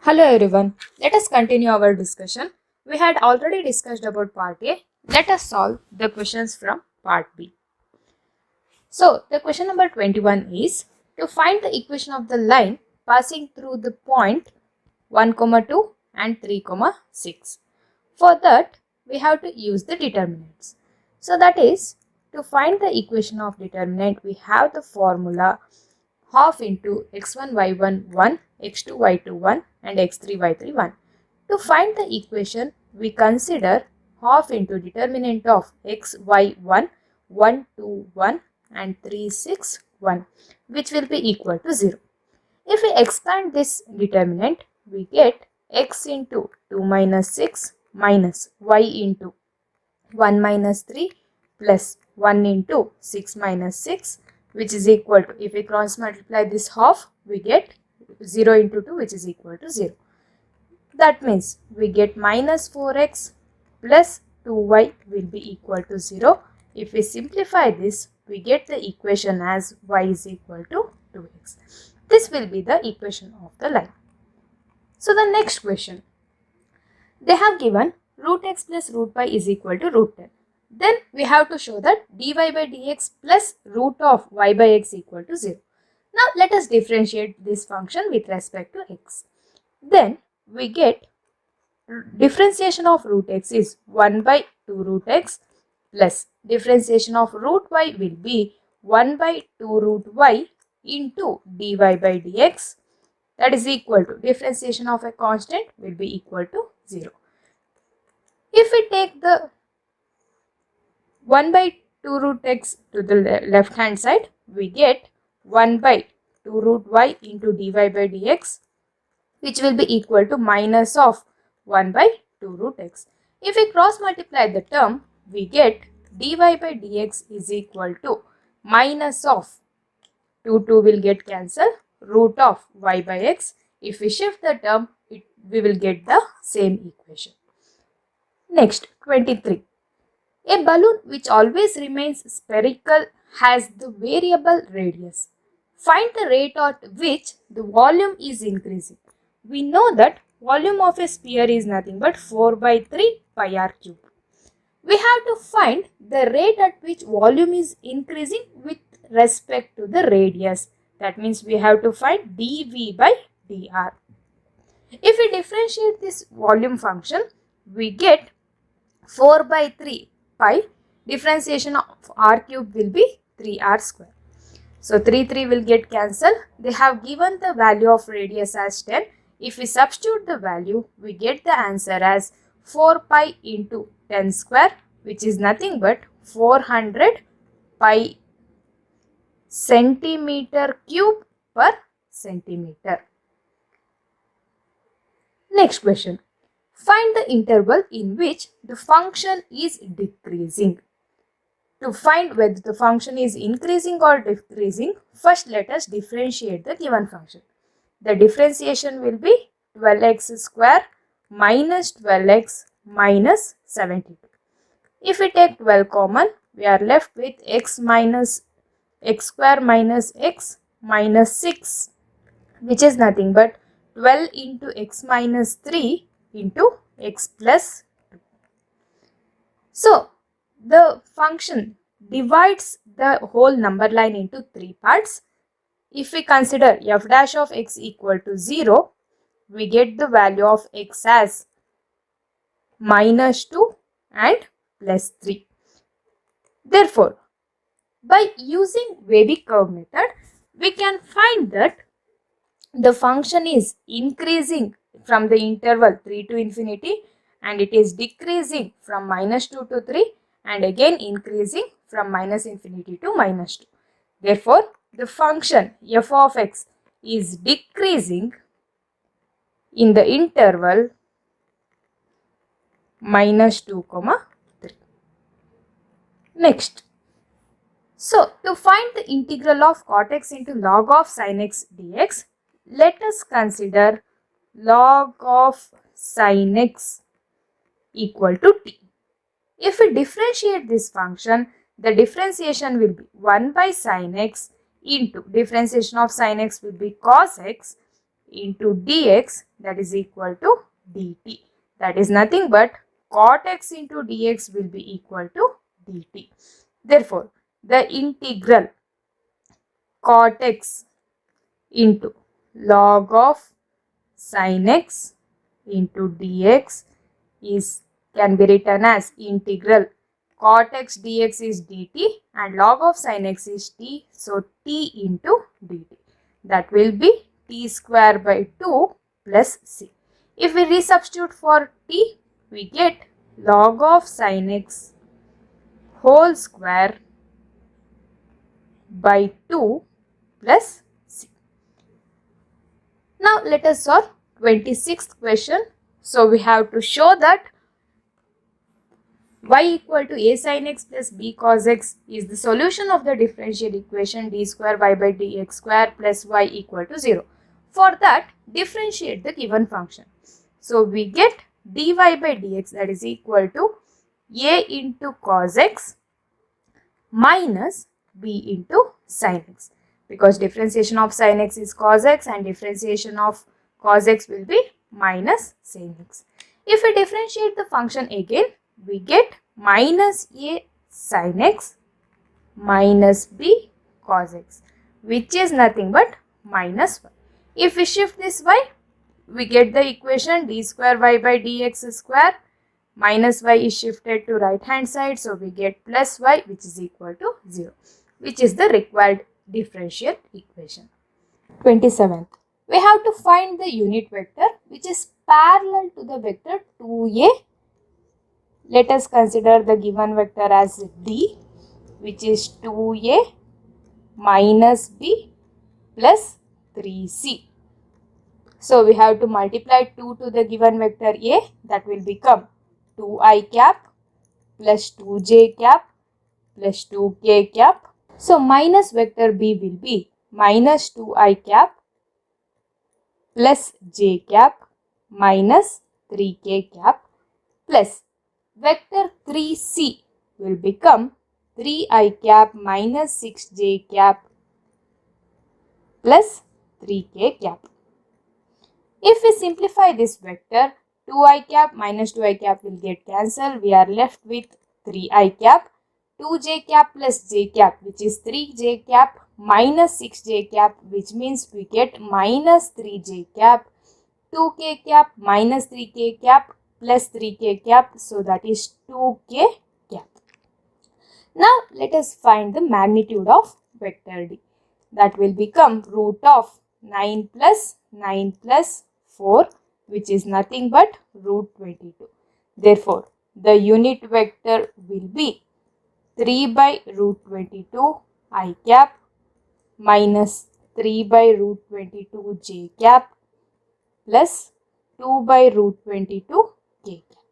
Hello everyone. Let us continue our discussion. We had already discussed about part A. Let us solve the questions from part B. So, the question number 21 is to find the equation of the line passing through the point 1, 2 and 3, 6. For that, we have to use the determinants. So, that is to find the equation of determinant, we have the formula half into x1 y1 1, x2 y2 1 and x3 y3 1. To find the equation, we consider half into determinant of x y1 1 2 1 and 3 6 1, which will be equal to 0. If we expand this determinant, we get x into 2 minus 6 minus y into 1 minus 3 plus 1 into 6 minus 6, which is equal to, if we cross multiply this half, we get 0 into 2, which is equal to 0. That means we get minus 4x plus 2y will be equal to 0. If we simplify this, we get the equation as y is equal to 2x. This will be the equation of the line. So the next question, they have given root x plus root y is equal to root 10. Then we have to show that dy by dx plus root of y by x equal to 0. Now let us differentiate this function with respect to x. Then we get differentiation of root x is 1 by 2 root x plus differentiation of root y will be 1 by 2 root y into dy by dx, that is equal to differentiation of a constant will be equal to 0. If we take the 1 by 2 root x to the left hand side, we get 1 by 2 root y into dy by dx, which will be equal to minus of 1 by 2 root x. If we cross multiply the term, we get dy by dx is equal to minus of 2 will get cancelled, root of y by x. If we shift the term, we will get the same equation. Next, 23. A balloon which always remains spherical has the variable radius. Find the rate at which the volume is increasing. We know that volume of a sphere is nothing but 4 by 3 pi r cube. We have to find the rate at which volume is increasing with respect to the radius. That means we have to find dv by dr. If we differentiate this volume function, we get 4 by 3 pi, differentiation of r cube will be 3r square. So 3 will get cancelled. They have given the value of radius as 10. If we substitute the value, we get the answer as 4 pi into 10 square, which is nothing but 400 pi centimeter cube per centimeter. Next question. Find the interval in which the function is decreasing. To find whether the function is increasing or decreasing, first let us differentiate the given function. The differentiation will be 12x square minus 12x minus 72. If we take 12 common, we are left with x minus x square minus x minus 6, which is nothing but 12 into x minus 3 into x plus 2. So, the function divides the whole number line into 3 parts. If we consider f dash of x equal to 0, we get the value of x as minus 2 and plus 3. Therefore, by using wavy curve method, we can find that the function is increasing from the interval 3 to infinity and it is decreasing from minus 2 to 3 and again increasing from minus infinity to minus 2. Therefore, the function f of x is decreasing in the interval minus 2, 3. Next. So, to find the integral of cot x into log of sin x dx, let us consider log of sin x equal to t. If we differentiate this function, the differentiation will be 1 by sin x into differentiation of sin x will be cos x into dx, that is equal to dt. That is nothing but cot x into dx will be equal to dt. Therefore, the integral cot x into log of sin x into dx can be written as integral cot x dx is dt and log of sin x is t. So, t into dt. That will be t square by 2 plus c. If we resubstitute for t, we get log of sin x whole square by 2 plus c. Now, let us solve 26th question. So, we have to show that y equal to a sin x plus b cos x is the solution of the differential equation d square y by dx square plus y equal to 0. For that, differentiate the given function. So, we get dy by dx that is equal to a into cos x minus b into sin x, because differentiation of sin x is cos x and differentiation of cos x will be minus sin x. If we differentiate the function again, we get minus a sin x minus b cos x, which is nothing but minus y. If we shift this y, we get the equation d square y by dx square minus y is shifted to right hand side. So, we get plus y which is equal to 0, which is the required differential equation. 27th. We have to find the unit vector which is parallel to the vector 2a. Let us consider the given vector as d, which is 2a minus b plus 3c. So, we have to multiply 2 to the given vector a, that will become 2i cap plus 2j cap plus 2k cap. So, minus vector b will be minus 2i cap plus j cap minus 3k cap plus vector 3c will become 3i cap minus 6j cap plus 3k cap. If we simplify this vector, 2i cap minus 2i cap will get cancelled. We are left with 3i cap, 2j cap plus j cap, which is 3j cap minus 6j cap, which means we get minus 3j cap, 2k cap minus 3k cap plus 3k cap, so that is 2k cap. Now, let us find the magnitude of vector d. That will become root of 9 plus 4, which is nothing but root 22. Therefore, the unit vector will be 3 by root 22 I cap minus 3 by root 22 j cap plus 2 by root 22 k cap.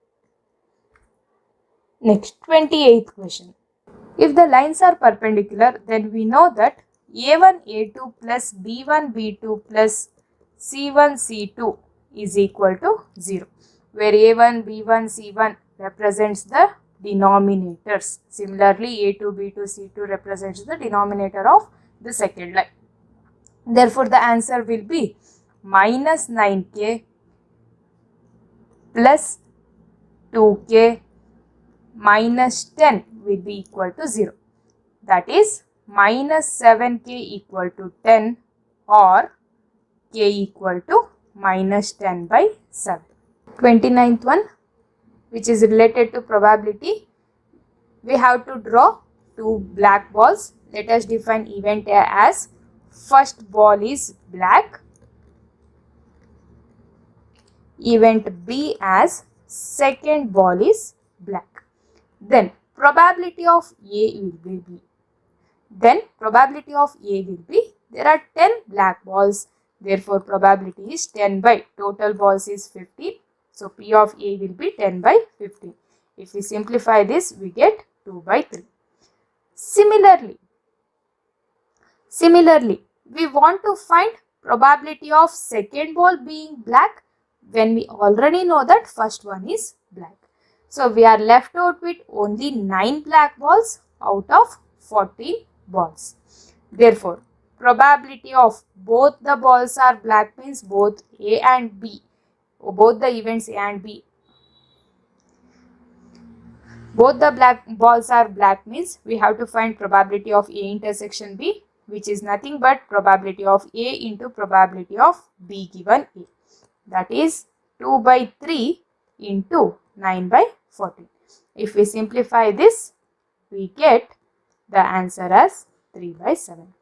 Next, 28th question. If the lines are perpendicular, then we know that a1 a2 plus b1 b2 plus c1 c2 is equal to 0, where a1 b1 c1 represents the denominators. Similarly, a2 b2 c2 represents the denominator of the second line. Therefore, the answer will be minus 9k plus 2k minus 10 will be equal to 0. That is minus 7k equal to 10 or k equal to minus 10 by 7. 29th one, which is related to probability. We have to draw two black balls. Let us define event A as first ball is black, event B as second ball is black. Then probability of A will be there are 10 black balls. Therefore, probability is 10 by total balls is 15. So, P of A will be 10 by 15. If we simplify this, we get 2 by 3. Similarly, we want to find probability of second ball being black when we already know that first one is black. So, we are left out with only 9 black balls out of 14 balls. Therefore, probability of both the balls are black means both A and B both the events A and B, both the black balls are black, means we have to find probability of A intersection B, which is nothing but probability of A into probability of B given A. That is 2 by 3 into 9 by 14. If we simplify this, we get the answer as 3 by 7.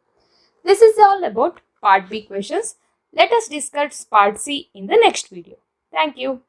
This is all about part B questions. Let us discuss part C in the next video. Thank you.